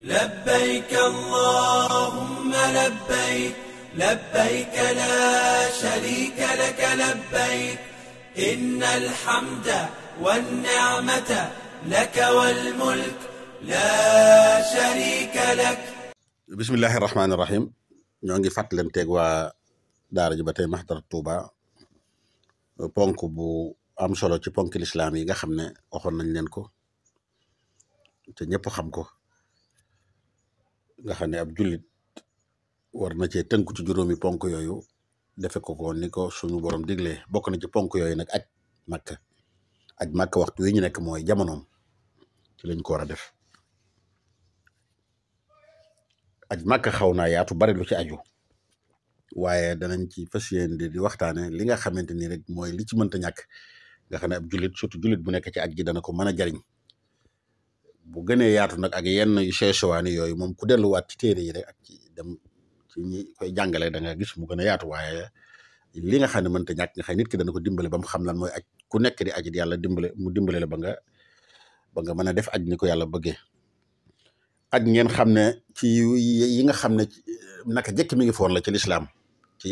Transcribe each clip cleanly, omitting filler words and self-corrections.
لبيك اللهم لبيك لبيك لا شريك لك لبيك إن الحمد والنعمة لك والملك لا شريك لك. بسم الله الرحمن الرحيم. ñoo ngi fàttalanteeg waa daara ji ba tey Mahdara Touba ponk bu am solo ci ponk lislaam yi nga xam ne waxoon nañ leen ko te ñëpp xam ko nga xam ne ab jullit war na cee tënku ci juróomi ponk yooyu defe ko ni ko suñu borom diglee. bokk na ci ponk yooyu nag aj Makka waxtu wi ñu nekk mooy jamonoom ci lañ ko war a def. aj Makka xaw naa yaatu bari lu ci aju waaye danañ ci fas yéene di waxtaane li nga xamante ni rek mooy li ci mënta ñàkk nga xam ne ab jullit surtout jullit bu nekk ci aj gi dana ko mën a jariñ. bu gënee yaatu nag ak yenn yu seesuwaani yooyu moom ku delluwaat ci téere yi rek ak ci dem ci ñi koy jàngale da nga gis mu gën a yaatu waaye li nga xam ne mënta ñàkk nga xam nit ki dana ko dimbale ba mu xam lan mooy aj ku nekk di aj yàlla dimbale la ba nga mën a def aj ni ko yàlla bëggee. aj ngeen xam ne ci yi nga xam ne naka jëkk mi ngi foon la ci lislaam ci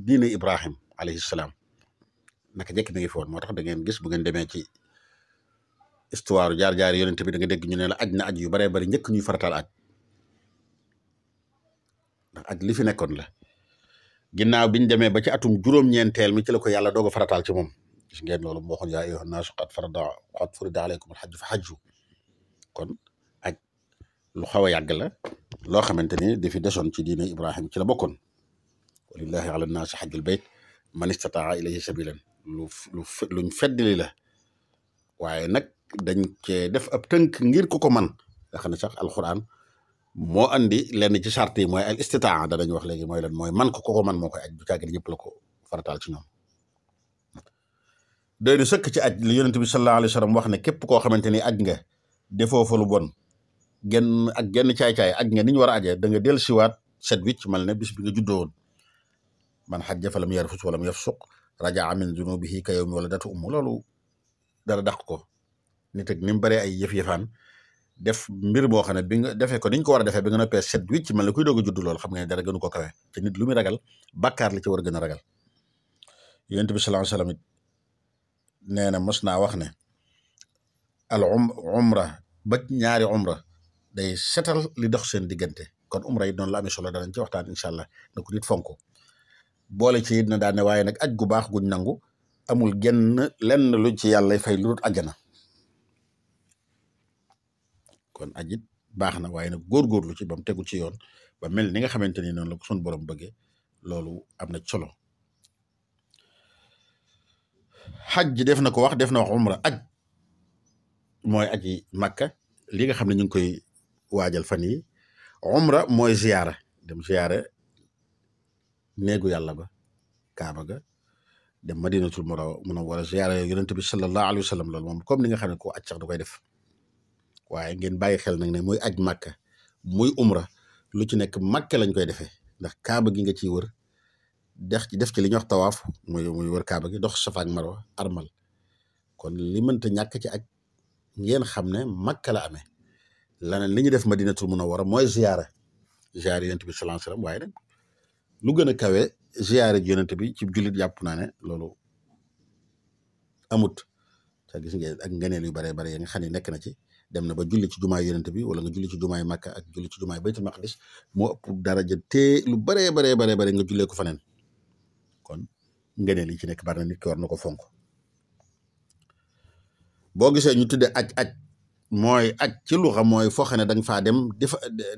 diine Ibrahim alayhi salaam naka jëkk mi ngi foon moo tax da ngeen gis bu ngeen demee ci histoire jaar-jaar yonent bi da nga dégg ñu ne la aj na aj yu baree bari njëkk ñuy farataal aj ndax aj li fi nekkoon la. ginnaaw biñ demee ba ci atum juróom-ñeenteel mi ci la ko yàlla doog a farataal ci moom gis ngeen loolu moo waxoon yaa ayyuhan naasu qad farada alaykum al-hajju fa hajju. kon aj lu xaw a yàgg la loo xamante ni di fi desoon ci diine Ibrahim ci la bokkoon. walillahi ala nnaasi hajjul bayt man istataa ilayhi sabilan luñ feddali la waaye nag dañ cee def ab tënk ngir ku ko man nga xam ne sax alquran moo andi lenn ci charte yi mooy al istitaa danañ wax léegi mooy lan mooy man ko man moo koy aj du caagin ñëpp la ko farataal ci ñoom. doy du sëkk ci aj li yonent bi sallallahu alayhi wa sallam wax ne képp koo xamante ni aj nga defoo fa lu bon genn caay-caay aj nga ni ñu war a ajee da nga del siwaat set wicc mal ne bis bi nga juddoo woon. man xajja falam yarfus walam yafsuq rajaa min zunubihi ka yawmi waladatu ummu. loolu dara dàq ko nit ak ni mu baree ay yëf-yëfaan def mbir boo xam ne bi nga defee ko niñ ko war a defee bi nga noppee set wicc mal ne kuy doog a judd loolu xam nga ne dara gënu ko kawe te nit lu muy ragal bàkkaar li ci war a gën a ragal. yonent bi sallallahu alayhi wasallam it nee na mos naa wax ne al umra ba ñaari umra day setal li dox seen diggante. kon umra yi noonu la amee solo danañ ci waxtaan incha allah na ko nit fonk boole ci it na daane waaye nag aj gu baax guñ nangu amul lenn luñ ci yàlla fay lu dul àjjana. kon aj it baax na waaye nag góorgóorlu ci ba mu tegu ci yoon ba mel ni nga xamante ni noonu la ko suñu borom bëggee loolu am na solo. xaj ji def na ko wax umra aj mooy aji Makka li nga xam ne ñu ngi koy waajal fan yi. umra mooy ziyaara dem ziyaara néegu yàlla ba kaaba ga dem madinatul munawwara ziyaara yonent bi sallallahu alayhi wa sallam loolu moom comme ni nga xam ne ko aj sax da koy def waaye ngeen bàyyi xel nag ne muy aj Makka muy umra lu ci nekk Makka lañ koy defee ndax kaaba gi nga ciy wër def ci li ñuy wax tawaaf muy wër kaaba gi dox Safa ak Marwa armal. kon li mënta ñàkk ci aj ngeen xam ne Makka la amee laneen li ñu def madinatul munawwara mooy ziyaara yonent bi sallallahu alayhi wa sallam waaye nag lu gën a kawe ziyaare yonent bi ci jullit jàpp naa ne loolu amut. sa gis ngeen ak ngeneel yu bare bare ya nga xam ne nekk na ci dem na ba julli ci jumaay yonent bi wala nga julli ci jumaay Makka ak julli ci jumaay baytul maqdis moo ëpp daraja te lu bare nga jullee ko faneen. kon ngeneel yi ci nekk bari na nit ki war na ko fonk. boo gisee ñu tudde aj mooy aj ci lu xam mooy foo xam ne da nga faa dem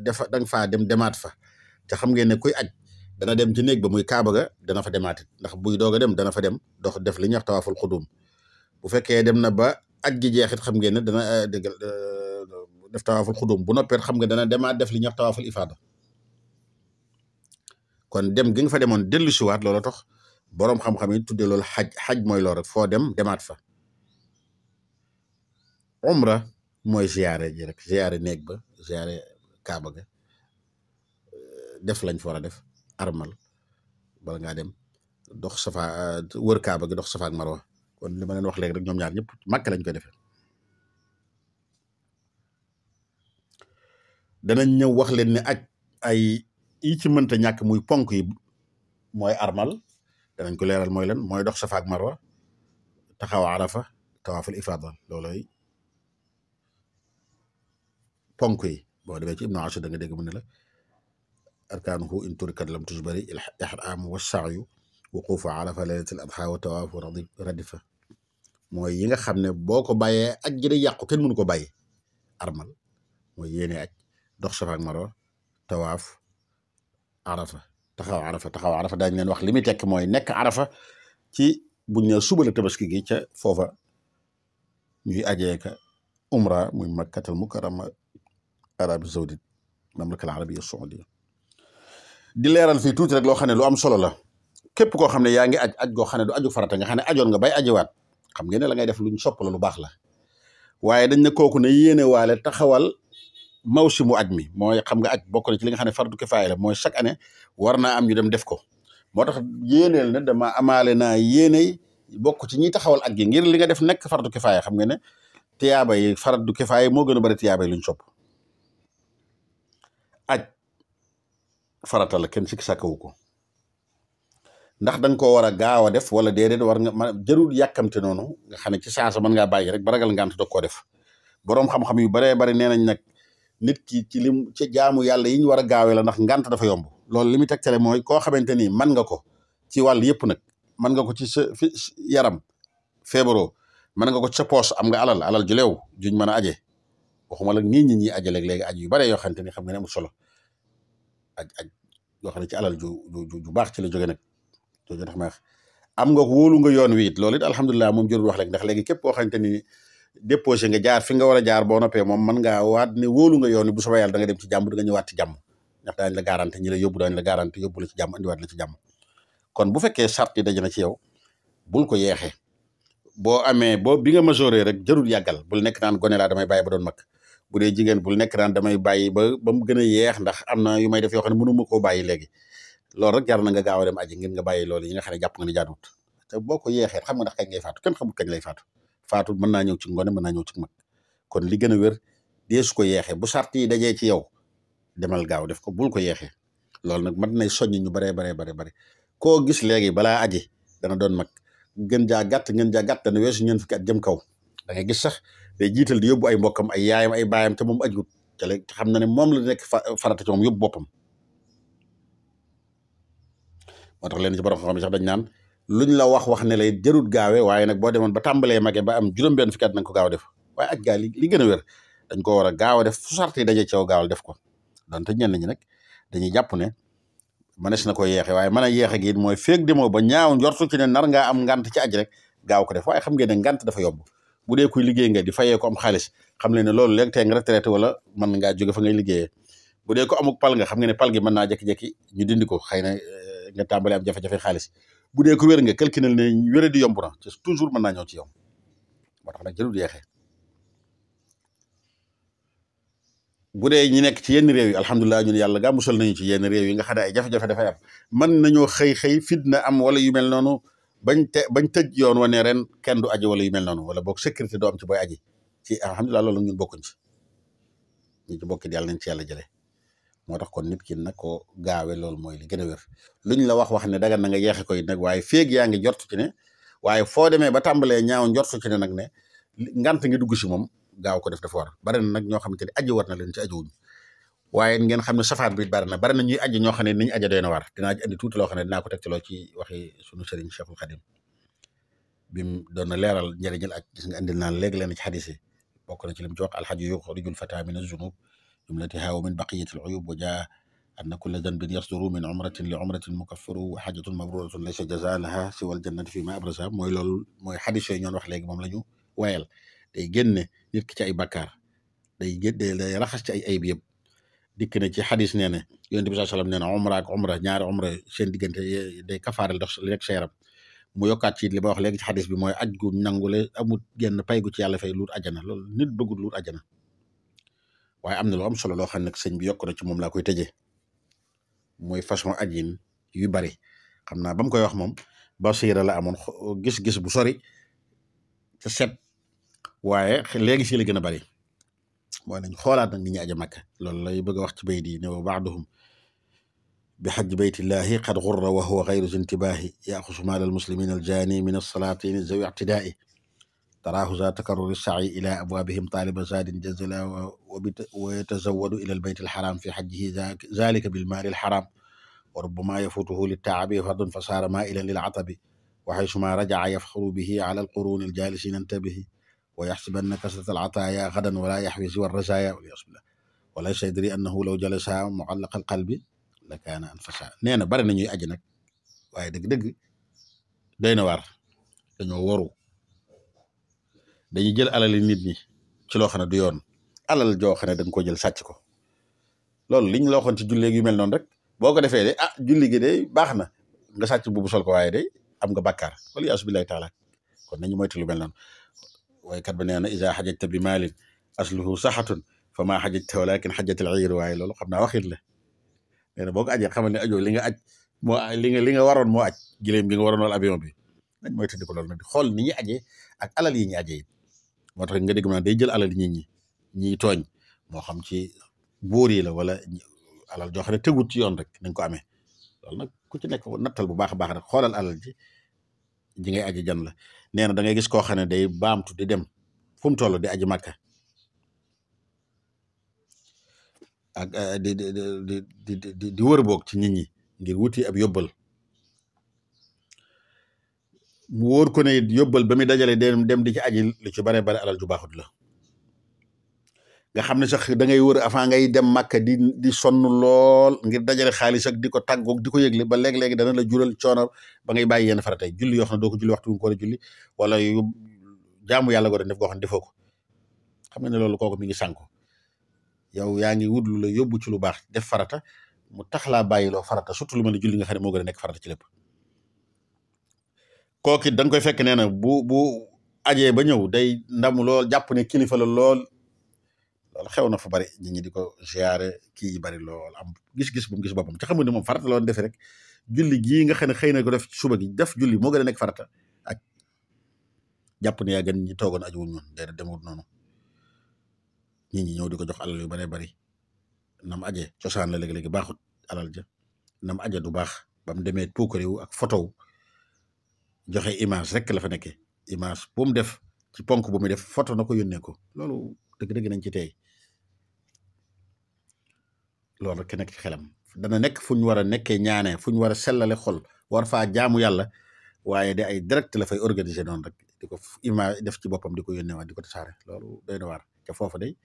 da nga faa dem demaat fa te xam ngeen ne kuy aj dana dem ci néeg ba muy kaaba ga dana fa demaatit ndax buy doog a dem dana fa dem dox def li ñuy wax tawaaful xudum. bu fekkee dem na ba aj gi jeexit xam ngeen ne dana def tawaaful xudum bu noppeet xam nga dana demaat def li ñuy wax tawaaful ifaada. kon dem gi nga fa demoon dellu siwaat loola tax boroom xam-xam yi tuddee loolu xaj mooy loolu rek foo dem demaat fa. umra mooy ziyaare ji rek ziyaare néeg ba ziyaare kaaba ga def lañ fa war a def armal bala ngaa dem dox Safa wër kaaba gi dox Safa ak Marwa. kon li ma leen wax léegi rek ñoom ñaar ñëpp Makka lañ koy defee. danañ ñëw wax leen ne aj ay yi ci mënta ñàkk muy ponk yi mooy armal danañ ko leeral mooy lan mooy dox safa ak marwa taxaw arafa tawaaful ifaada looloy ponk yi boo demee ci ibnu ashur da nga dégg mu ne la arkaanuhu in turikat lam tujbari ihraamu wa sa'yu wuquufu arafa laylatul adha wa tawaafu radifa mooy yi nga xam ne boo ko bàyyee aj gi day yàqu kenn mënu ko bàyyi armal mooy yéene aj dox safa ak marwa tawaaf arafa taxaw arafa daañu leen wax li muy tekk mooy nekk arafa ci buñ ne suba la tabaski gi ca foofa ñuy ajee ka umra muy makkatal mukarrama Arabie Saoudite mamlaka al arabia saudia di leeral fii tuuti rek loo xam ne lu am solo la képp koo xam ne yaa ngi aj goo xam ne du aju farata nga xam ne ajoon nga bay ajiwaat xam ngeen ne la ngay def luñ sopp la lu baax la waaye dañ ne kooku ne yéene waale taxawal mawsimu aj mi mooy xam nga aj bokk na ci li nga xam ne fardu kifaaya la mooy chaque année war naa am ñu dem def ko moo tax yéeneel ne dama amaale naa yéeney bokk ci ñiy taxawal aj gi ngir li nga def nekk fardu kifaaya xam nga ne tiyaaba yi fardu kifaaya moo gën a bari tiyaaba yi luñ sopp aj farata la kenn sikki sàkkawu ko ndax danga ko war a gaaw a def wala déedéet war nga ma jërul yàkkamte noonu nga xam ne ci saasa mën ngaa bàyyi rek ba ragal ngant doog koo def boroom xam-xam yu baree bari nee nañ nag nit ki ci jaamu yàlla yi ñu war a gaawee la ndax ngant dafa yomb loolu li muy tegtale mooy koo xamante ni mën nga ko ci wàll yëpp nag mën nga ko ci sa yaram feebaroo mën nga ko ci sa poos am nga alal ju leew juñ mën a aje waxuma la nii ñi aje léegi aj yu bare yoo xamante ni xam nga ne amul solo aj yoo xam ne ci alal ju baax ci la jóge nag jooju tax ma wax am nga wóolu nga yoon wi it loolu it alhamdulilah moom jërul wax léegi ndax léegi képp koo xamante ni déposé nga jaar fi nga war a jaar boo noppee moom mën ngaa waat ne wóolu nga yoon wi bu soobee yàlla da nga dem ci jàmm da nga ñëwaat ci jàmm ndax daañu la garanti ñi la yóbbu daañu la garanti yóbbu la ci jàmm andiwaat la ci jàmm kon bu fekkee sart yi daje na ci yow bul ko yeexee boo amee bi nga majoré rek jërul yàggal bul nekk naan gone laa damay bàyyi ba doon mag bu dee jigéen bul nekk naan damay bàyyi ba mu gën a yeex ndax am na yu may def yoo xam ne mënu ma koo bàyyi léegi loolu rek jar na nga gaaw a dem aji ngir nga bàyyi loolu yi nga xam ne jàpp nga ni jaaduwut te boo ko yeexee xam nga ndax kañ ngay faatu kenn xamul kañ lay faatu mën naa ñëw ci ngone mën naa ñëw ci mag kon li gën a wér dee su ko yeexee bu sart yi dajee ci yow demal gaaw def ko bul ko yeexee loolu nag mën nay soññ ñu bare koo gis léegi balaa aji dana doon mag gën jaa gàtt dana weesu ñeent fukki at jëm kaw da ngay gis sax day jiital di yóbbu ay mbokkam ay yaayam ay baayam te moom ajuut te léegi xam na ne moom la nekk farata ci moom yóbbu boppam moo tax leen ci borom xam-xam sax dañ naan luñ la wax ne lay jërut gaawe waaye nag boo demoon ba tàmbalee mage ba am juróom-benn fukki at nañ ko gaaw def waaye aj gaa li gën a wér dañ ko war a gaaw a def fu sart yi daje ci gaawal def ko donte ñenn ñi nag dañuy jàpp ne mënees na ko yeexe waaye mën a yeexe gi mooy feeg demoo ba ñaaw njortu ci ne nar ngaa am ngant ci aj rek gaaw ko def waaye xam ngeen ne ngant dafa yomb bu dee kuy liggéey nga di fayee ko am xaalis xam leen ne loolu léegi tey nga retraité wala mën ngaa jóge fa ngay liggéeyee bu dee ko amuk pal nga xam nga ne pal gi mën naa jékki-jékki ñu dindi ko xëy na nga tàmbale am jafe-jafe xaalis bu dee ko wér nga calculé ne wére di yomb na ci toujours mën naa ñëw ci yow moo tax nag jërul yeexee bu dee ñi nekk ci yenn réew yi alhamdulilah ñun yàlla gaa musal nañu ci yenn réew yi nga xam ne ay jafe-jafe dafay am mën nañoo xëy fitna am wala yu mel noonu bañ tëj yoon wa ne ren kenn du aji wala yu mel noonu wala boog sécurité doo am ci booy aji ci alhamdulilah loolu ñun bokkuñ ci ñi ci bokkit yàlla nañ ci yàlla jëlee moo tax kon nit ki nag ko gaawe loolu mooy li gën a wér luñ la wax ne dagan na nga yeexe koy nag waaye féeg yaa ngi jortu ci ne waaye foo demee ba tàmbalee ñaaw njortu ci ne nag ne ngant ngi dugg si moom gaaw ko def dafa war bari na nag ñoo xamante ne aji war na leen ci ajiwuñ waaye ngeen xam ne safaat bi bari na ñuy aji ñoo xam ne niñ aja doy na war dinaa andi tuuti loo xam ne dinaa ko tegtaloo ci waxi sunu sëriñ Cheikhul Khadim bim doon na leeral njëriñal aj gis nga andil naan léegi leen ci xadis yi bokk na ci lim ci wax alxaju yuxrijul fata min az-zunub jumlatiha wa min baqiyati al-uyub wa jaa anna kulla danbin yasduru min umratin li umratin mukaffiru wa hajjatun mabruratun laysa jazaa laha siwa al-jannati fi ma abrasa mooy loolu mooy xadis yooyu ñoon wax léegi moom la ñu wayal day génne nit ki ci ay bakkaar day raxas ci ay ayib yëpp dikk na ci xadis nee na yonent bi sallallahu alayhi wasallam nee na umra ak umra ñaari umra seen diggante day kafaaral dox li rek sa yaram mu yokkaat ci li ma wax léegi ci xadis bi mooy aj gu nangule amul genn pay gu ci yàlla fay luut ajjana loolu nit bëggul luut ajjana waaye am na lu am solo loo xam ne sëñ bi yokk na ci moom laa koy tëjee mooy façon ajin yu bari xam naa ba mu koy wax moom basiira la amoon gis-gis bu sori te set waaye léegi fii la gën a bari mooy nañ xoolaat nag ni ñi aja Makka loolu lay bëgg a wax ci bay di ne wa baaduhum bi xajj baytillahi qad gurra wa huwa gayru zintibaahi yaxusu maal almuslimin aljaani min alsalaatini zawi ictidaai taraahu za takarruri sa'i ila abwaabihim taaliba zaadin jazala wa yatazawwadu ila albayt alxaram fi xajjihi zalika bilmaali alxaram wa rubbama yafutuhu littaabi fardun fa saara maailan lilatabi wa xaysuma rajaca yafxaru bihi ala alquruni aljaalisina intabihi wa yaxsibanna kasrata alcataaya gadan wala yaxwi siwa alrazaaya waliyasbillah walaysa yadri annahu law jalasa mucallaqa alqalbi la kaana anfasa nee na bari na ñuy aji nag waaye dëgg-dëgg doy na waar dañoo waru dañuy jël alali nit ñi ci loo xam ne du yoon alal joo xam ne da nga ko jël sàcc ko loolu liñ la waxoon ci julli yu mel noonu rek boo ko defee de julli gi de baax na nga sàcc bu sol ko waaye de am nga bàkkaar wala yaasu billahi taala kon nañu moytu lu mel noonu waaye kat ba nee na isa xajajta bi maalin asluhu saxatun fa maa xajajta walakin xajatal iir waaye loolu xam naa waxit la nee na boo ko ajee xamal ne ajoo li nga aj moo li nga waroon moo aj giléem gi nga waroon wala avion bi nañ moytu di ko loolu nag xool ni ñuy ajee ak alal yi ñuy ajee moo tax nga dégg naa day jël alal nit ñi ñiy tooñ moo xam ci buur yi la wala alal joo xam ne tegut ci yoon rek nañ ko amee loolu nag ku ci nekk nattal bu baax a baax rek xoolal alal ji ngay aji jan la nee na da ngay gis koo xam ne day baamtu di dem fu mu toll di aji Makka ak di wër boog ci nit ñi ngir wuti ab yóbbal mu wóor ko ne yóbbal ba muy dajale dem di ci aji lu ci bare bare alal ju baaxut la nga xam ne sax da ngay wër avant ngay dem Makka di sonn lool ngir dajale xaalis ak di ko tàggoog di ko yëgle ba léeg-léegi dana la jural coono ba ngay bàyyi yenn faratay julli yoo xam ne doo ko julli waxtu nga ko war a julli wala yu jaamu yàlla go def goo xam ne defoo ko xam nga ne loolu kooku mi ngi sànku yow yaa ngi wut lu la yóbbu ci lu baax def farata mu tax laa bàyyi loo farata surtout lu mel ne julli nga xam ne moo gën a nekk farata ci lépp kooku it da nga koy fekk nee na bu ajee ba ñëw day ndam lool jàpp ne kilifa la lool loolu xew na fa bari nit ñi di ko ziyaare kii yi bari lool am gis-gis bu mu gis boppam ci xamul ne moom farata la woon defee rek julli gii nga xam ne xëy na ko def suba gi def julli moo gën a nekk farata ak jàpp ne yaa gën ñi toogoon aju wuñ noonu day demut noonu nit ñi ñëw di ko jox alal yu baree bari nam aje cosaan la léegi-léegi baaxut alal ja nam aje du baax ba mu demee puukariwu ak photo joxe image rek la fa nekkee image bu mu def ci ponk bu mu def photo na ko yónnee ko loolu dëgg-dëgg nañ ci tey loolu rek nekk ci xelam dana nekk fu ñu war a nekkee ñaanee fu ñu war a sellale xol war faa jaamu yàlla waaye de ay direct la fay organiser noonu rek di ko image def ci boppam di ko yónnee waat di ko tasaare loolu doy na waar te foofu day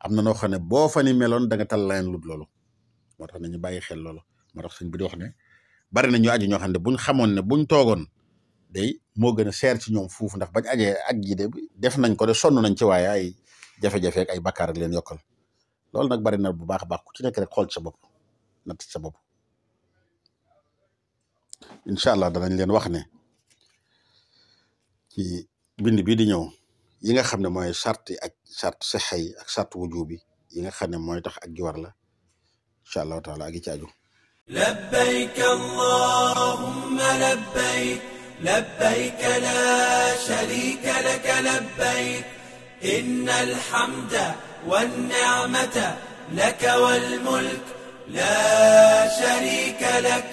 am na noo xam ne boo fa ni meloon da nga tal leen lut loolu moo tax nañu bàyyi xel loolu moo tax sëñ bi di wax ne bari na ñu aji ñoo xam ne buñ xamoon ne buñ toogoon day moo gën a seer ci ñoom fuuf ndax bañ ajee aj gi de def nañ ko de sonn nañ ci waaye ay jafe-jafe ak ay bakkaar ak leen yokkal loolu nag bari na bu baax a baax ku ci nekk rek xool ci sa bopp natt ci sa bopp incha allah danañ leen wax ne ci bind bii di ñëw yi nga xam ne mooy sarti ak sart sixa yi ak sart wujubi yi nga xam ne mooy tax ak gi war la incha allahu taala ak yi ci aju labbayk allahumma labbayk labbayk la sharika laka labbayk innal hamda wan ni'mata laka wal mulk la sharika lak